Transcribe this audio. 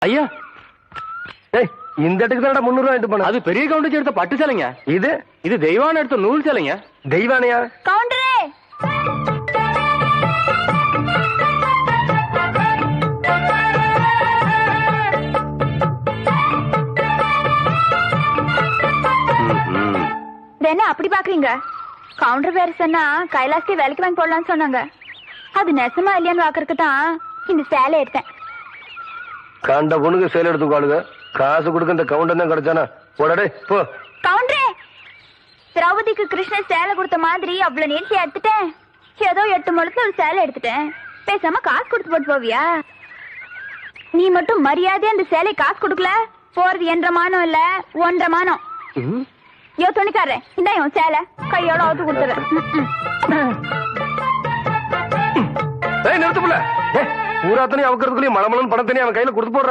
ஐயா இந்த இடத்துக்கு தான் 300 ரூபாய் எடுத்து போன. அது பெரிய கவுண்டர் எடுத்த பட்டு சேலைங்க. இது இது தெய்வான எடுத்த நூல் சேலைங்க. தெய்வானையா? கவுண்டரே, என்ன அப்படி பாக்குறீங்க? கவுண்டர் வேற சொன்னா கைலாசத்தை வேலைக்கு வாங்கி போடலாம்னு சொன்னாங்க. அது நெசமா இல்லையான்னு பாக்குறதுக்கு தான் இந்த சேலை எடுத்தேன். கண்ட பொண்ணுக்கு சேலை எடுத்துக்காளுங்க. காசு கொடுக்க இந்த கவுண்டர் தான் கிடைச்சானா? போடா போ. கவுண்டரே, திரௌபதிக்கு கிருஷ்ணன் சேலை கொடுத்த மாதிரி அவ்வளவு நீட்டி எடுத்துட்டேன். ஏதோ 8 முழத்துல ஒரு சேலை எடுத்துட்டேன். பேசாம காசு கொடுத்து போட்டு போவியா? நீ மட்டும் மரியாதையா அந்த சேலை காசு கொடுக்கல, போறது 1.5 மானம் இல்ல 1.5 மானம். யோ துணிக்காரே, இந்த சேலை கையோட அவுத்து கொடுத்துறேன். நிறுத்துப்புல பூராத்தனையும் அவக்கிறதுக்குள்ளயும் மலமலன்னு பணத்தனையும் அவன் கையில கொடுத்து போடுற.